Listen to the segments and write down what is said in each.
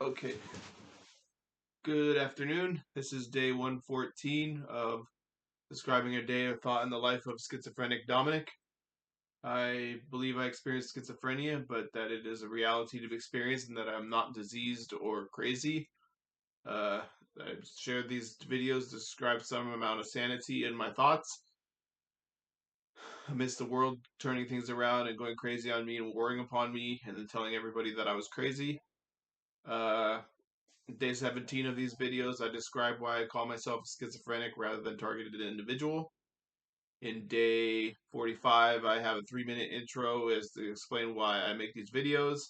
Okay, good afternoon. This is day 114 of describing a day of thought in the life of schizophrenic Dominic. I believe I experienced schizophrenia, but that it is a reality to be experienced and that I'm not diseased or crazy. I've shared these videos to describe some amount of sanity in my thoughts amidst the world turning things around and going crazy on me and warring upon me and then telling everybody that I was crazy. Day 17 of these videos, I describe why I call myself schizophrenic rather than targeted individual. In day 45, I have a 3-minute intro as to explain why I make these videos.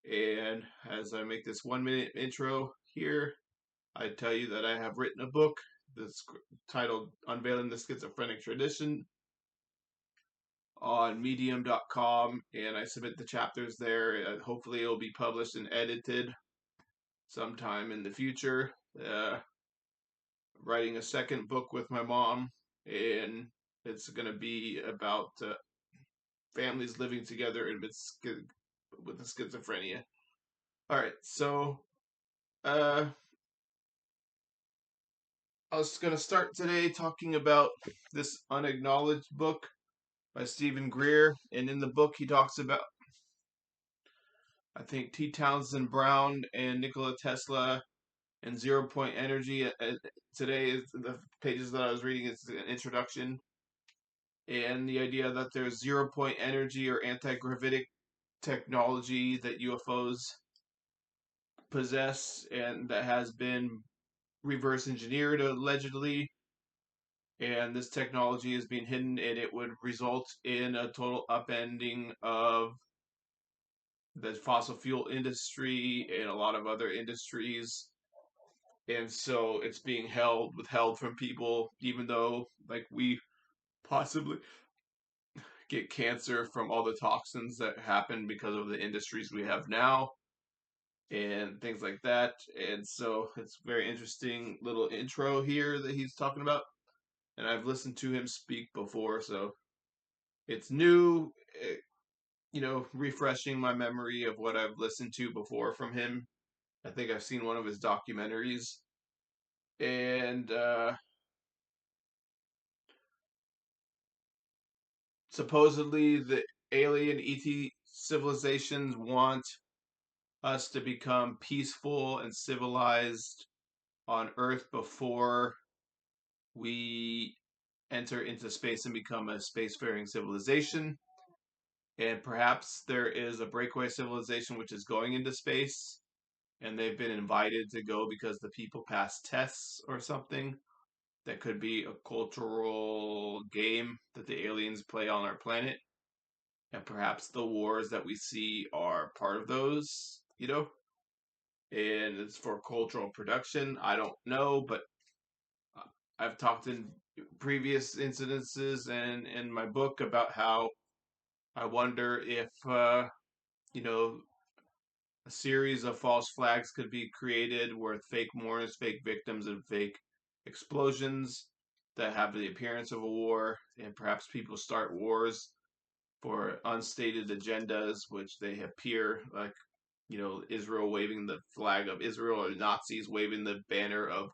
And as I make this 1-minute intro here, I tell you that I have written a book that's titled Unveiling the Schizophrenic Tradition on medium.com, and I submit the chapters there. Hopefully it'll be published and edited sometime in the future. Writing a second book with my mom, and it's going to be about families living together with the schizophrenia. All right, so I was going to start today talking about this Unacknowledged Book by Stephen Greer, and in the book he talks about, I think, T. Townsend Brown and Nikola Tesla and zero-point energy. Today is the pages that I was reading is an introduction, and the idea that there's zero-point energy or anti-gravitic technology that UFOs possess and that has been reverse engineered allegedly, and this technology is being hidden, and it would result in a total upending of the fossil fuel industry and a lot of other industries. And so it's being withheld from people, even though like we possibly get cancer from all the toxins that happen because of the industries we have now and things like that. And so it's very interesting little intro here that he's talking about. And I've listened to him speak before, so it's new, refreshing my memory of what I've listened to before from him. I think I've seen one of his documentaries. And supposedly the alien ET civilizations want us to become peaceful and civilized on Earth before we enter into space and become a spacefaring civilization. And perhaps there is a breakaway civilization which is going into space, and they've been invited to go because the people pass tests or something. That could be a cultural game that the aliens play on our planet. And perhaps the wars that we see are part of those, and it's for cultural production. I don't know, but I've talked in previous incidences and in my book about how I wonder if, a series of false flags could be created with fake mourners, fake victims, and fake explosions that have the appearance of a war, and perhaps people start wars for unstated agendas, which they appear like, Israel waving the flag of Israel or Nazis waving the banner of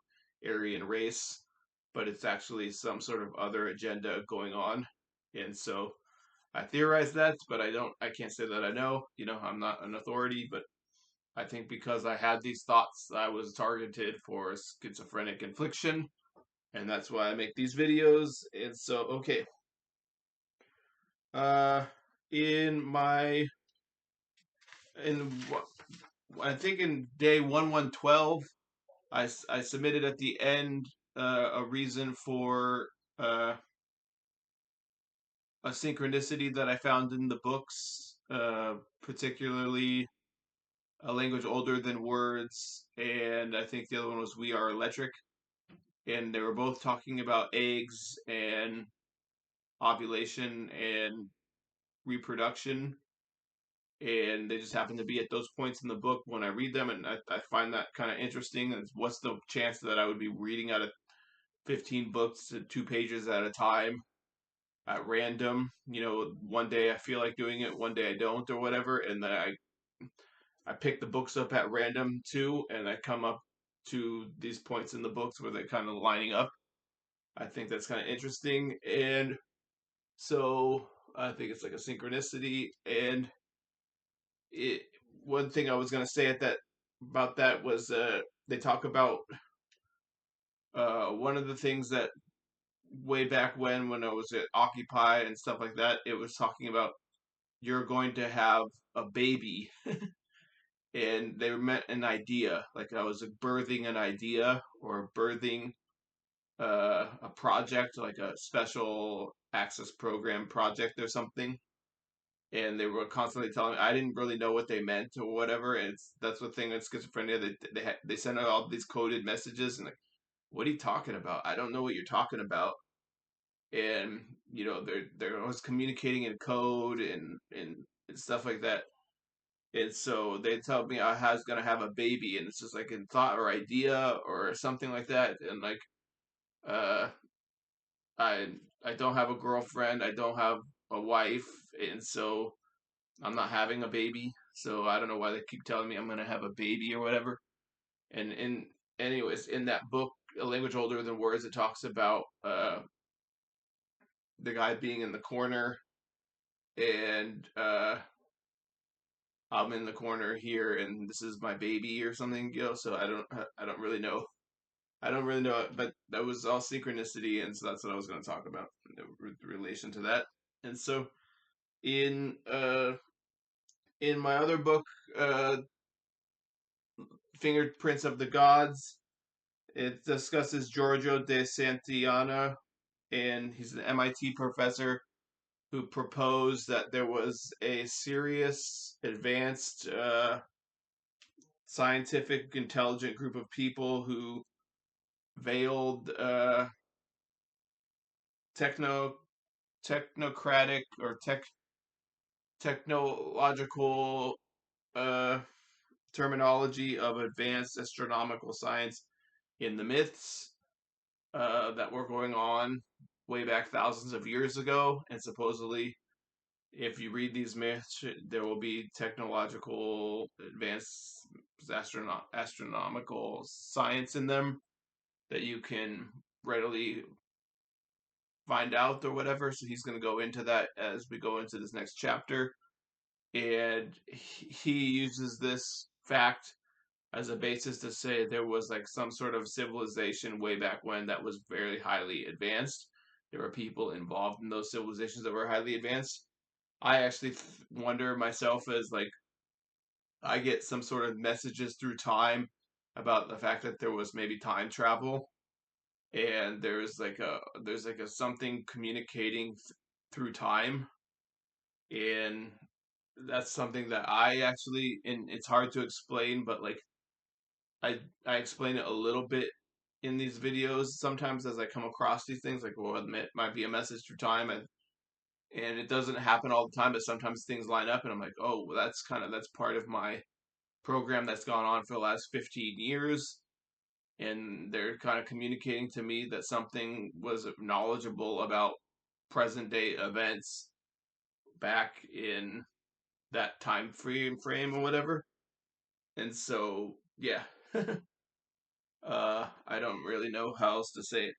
Aryan race, but it's actually some sort of other agenda going on. And so I theorize that, but I can't say that I know. I'm not an authority, but I think because I had these thoughts, I was targeted for schizophrenic infliction, and that's why I make these videos. And so, okay. In I think in day 1112, I submitted at the end a reason for a synchronicity that I found in the books, particularly a language older than words, and I think the other one was We Are Electric. And they were both talking about eggs and ovulation and reproduction. And they just happen to be at those points in the book when I read them, and I find that kind of interesting. And what's the chance that I would be reading out of 15 books at 2 pages at a time at random? One day I feel like doing it, one day I don't, or whatever, and then I pick the books up at random too, and I come up to these points in the books where they're kind of lining up. I think that's kind of interesting, and so I think it's like a synchronicity. And it one thing I was gonna say at that about that was they talk about one of the things that way back when I was at Occupy and stuff like that, it was talking about you're going to have a baby, and they meant an idea, like I was birthing an idea or birthing a project, like a special access program project or something. And they were constantly telling me I didn't really know what they meant or whatever. And that's the thing with schizophrenia. They send out all these coded messages and like, what are you talking about? I don't know what you're talking about. And they're always communicating in code and stuff like that. And so they tell me I was gonna have a baby, and it's just like in thought or idea or something like that. And like, uh, I I don't have a girlfriend, I don't have a wife, and so I'm not having a baby. So I don't know why they keep telling me I'm gonna have a baby or whatever. And anyways, in that book, A Language Older Than Words, it talks about the guy being in the corner, and I'm in the corner here, and this is my baby or something. So I don't really know. I don't really know it, but that was all synchronicity, and so that's what I was going to talk about in relation to that. And so in uh in my other book, uh Fingerprints of the Gods, it discusses Giorgio de Santillana, and he's an MIT professor who proposed that there was a serious, advanced, scientific, intelligent group of people who veiled techno technocratic or technological uh, terminology of advanced astronomical science in the myths that were going on way back thousands of years ago. And supposedly, if you read these myths, there will be technological advanced astronomical science in them that you can readily find out or whatever. So he's going to go into that as we go into this next chapter. And he uses this fact as a basis to say there was like some sort of civilization way back when that was very highly advanced. There were people involved in those civilizations that were highly advanced. I actually wonder myself as like I get some sort of messages through time about the fact that there was maybe time travel, and there's like a something communicating through time, and that's something that I actually, and it's hard to explain, but like I explain it a little bit in these videos sometimes as I come across these things, like, well, it might be a message through time, and it doesn't happen all the time, but sometimes things line up, and I'm like, oh, well, that's part of my program that's gone on for the last 15 years, and they're kind of communicating to me that something was knowledgeable about present day events back in that frame or whatever. And so, yeah. I don't really know how else to say it.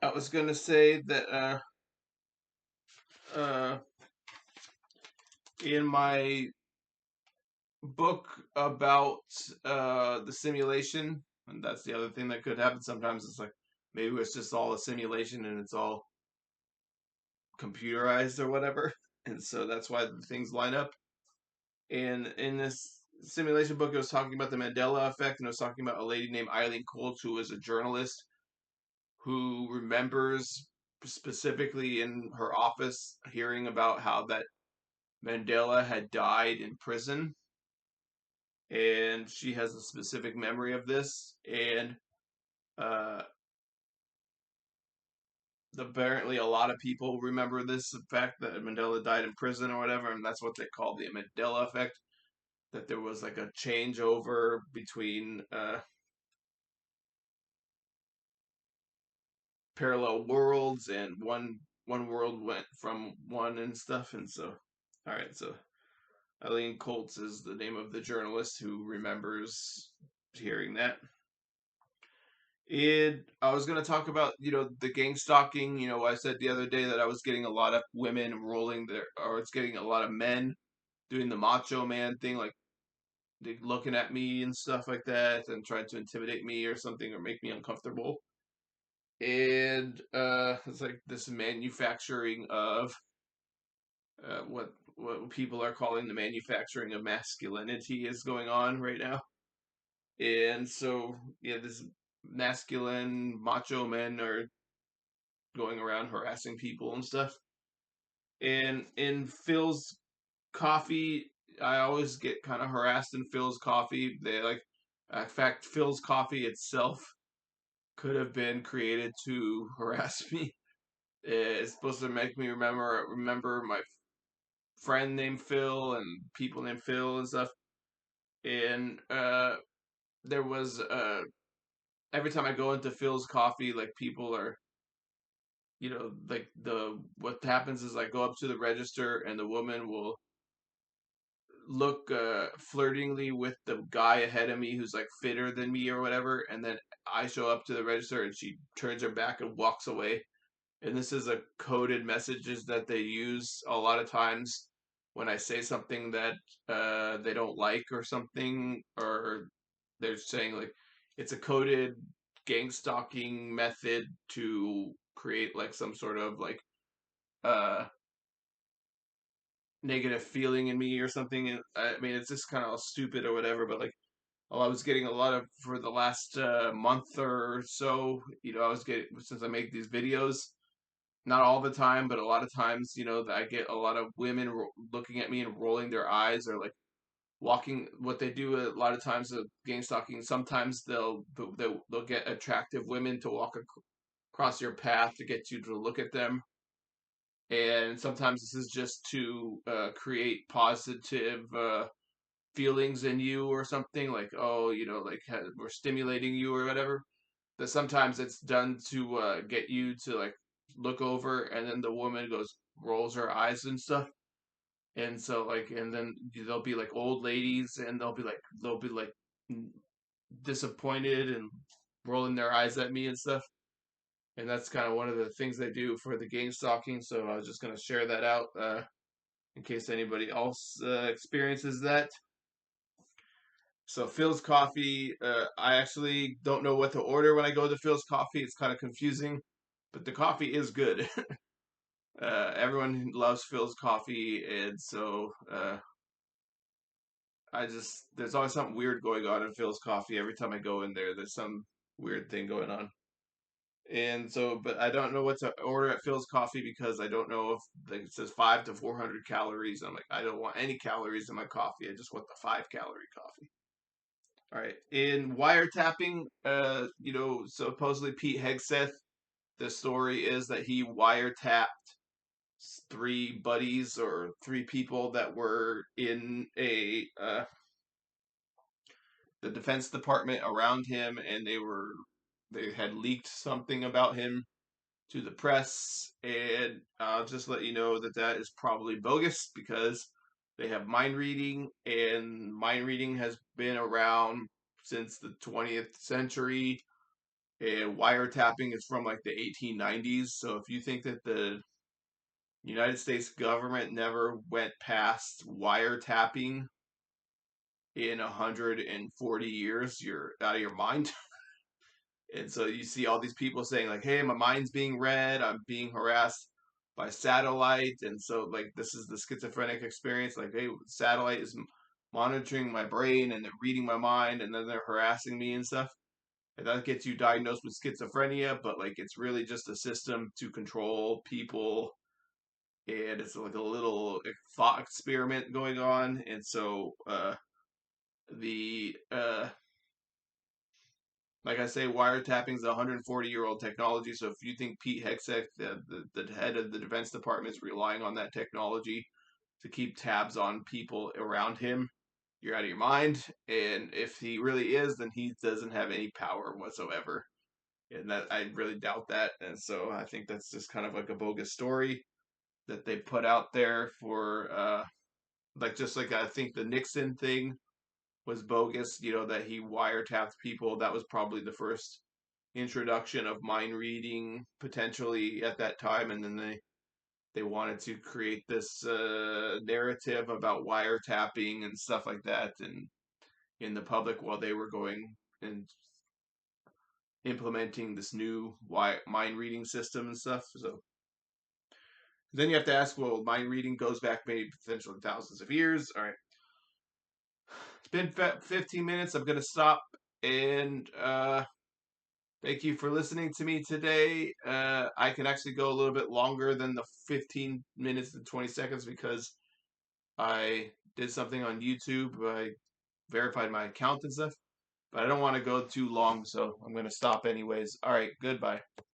I was gonna say that uh, in my book about the simulation, and that's the other thing that could happen. Sometimes it's like maybe it's just all a simulation and it's all computerized or whatever, and so that's why the things line up. And in this simulation book, it was talking about the Mandela effect, and it was talking about a lady named Eileen Colts, who was a journalist who remembers specifically in her office hearing about how that Mandela had died in prison, and she has a specific memory of this. And uh, apparently, a lot of people remember this fact that Mandela died in prison or whatever, and that's what they call the Mandela effect. That there was like a changeover between parallel worlds, and one world went from one and stuff. And so, all right, so Eileen Colts is the name of the journalist who remembers hearing that. And I was gonna talk about, the gang stalking. I said the other day that I was getting a lot of women rolling their, or it's getting a lot of men doing the macho man thing, like they looking at me and stuff like that, and trying to intimidate me or something, or make me uncomfortable. And it's like this manufacturing of what people are calling the manufacturing of masculinity is going on right now. And so, yeah, this masculine macho men are going around harassing people and stuff. And in Phil's coffee, I always get kind of harassed in Phil's coffee. They like, in fact, Phil's coffee itself could have been created to harass me. It's supposed to make me remember my friend named Phil and people named Phil and stuff. And there was every time I go into Phil's coffee, like people are, like what happens is I go up to the register and the woman will look flirtingly with the guy ahead of me who's like fitter than me or whatever, and then I show up to the register and she turns her back and walks away. And this is a coded messages that they use a lot of times when I say something that they don't like or something, or they're saying like it's a coded gang stalking method to create like some sort of like uh negative feeling in me or something. And I mean, it's just kind of stupid or whatever, but like, I was getting a lot of, for the last month or so, I was getting, since I make these videos, not all the time, but a lot of times, that I get a lot of women looking at me and rolling their eyes, or like walking. What they do a lot of times of gang stalking, sometimes they'll get attractive women to walk across your path to get you to look at them. And sometimes this is just to create positive feelings in you or something, like, oh, like we're stimulating you or whatever. That sometimes it's done to get you to like look over, and then the woman rolls her eyes and stuff. And so like, and then they'll be like old ladies, and they'll be like disappointed and rolling their eyes at me and stuff. And that's kind of one of the things they do for the gang stalking. So I was just gonna share that out in case anybody else experiences that. So Phil's coffee, I actually don't know what to order when I go to Phil's coffee. It's kind of confusing, but the coffee is good. Everyone loves Phil's coffee, and so there's always something weird going on in Phil's coffee. Every time I go in there, there's some weird thing going on. And so, but I don't know what to order at Phil's coffee because I don't know if, like, it says 5 to 400 calories. I'm like, I don't want any calories in my coffee. I just want the 5 calorie coffee. All right. In wiretapping, supposedly Pete Hegseth, the story is that he wiretapped three buddies or three people that were in the Defense Department around him, and they had leaked something about him to the press. And I'll just let you know that that is probably bogus, because they have mind reading, and mind reading has been around since the 20th century, and wiretapping is from like the 1890s. So if you think that the United States government never went past wiretapping in 140 years, you're out of your mind. And so you see all these people saying like, hey, my mind's being read, I'm being harassed by satellite. And so like, this is the schizophrenic experience, like, hey, satellite is monitoring my brain and they're reading my mind, and then they're harassing me and stuff. And that gets you diagnosed with schizophrenia, but like, it's really just a system to control people. And it's like a little thought experiment going on. And so the like I say, wiretapping is a 140-year-old technology. So if you think Pete Hegseth, the head of the Defense Department, is relying on that technology to keep tabs on people around him, you're out of your mind. And if he really is, then he doesn't have any power whatsoever. and that I really doubt that. And so I think that's just kind of like a bogus story that they put out there for like, just like I think the Nixon thing was bogus, that he wiretapped people. That was probably the first introduction of mind reading potentially at that time, and then they wanted to create this narrative about wiretapping and stuff like that, and in the public, while they were going and implementing this new mind reading system and stuff. So then you have to ask, well, mind reading goes back maybe potentially thousands of years. All right, it's been 15 minutes. I'm gonna stop, and thank you for listening to me today. I can actually go a little bit longer than the 15 minutes and 20 seconds because I did something on YouTube. I verified my account and stuff, but I don't want to go too long, so I'm going to stop anyways. All right, goodbye.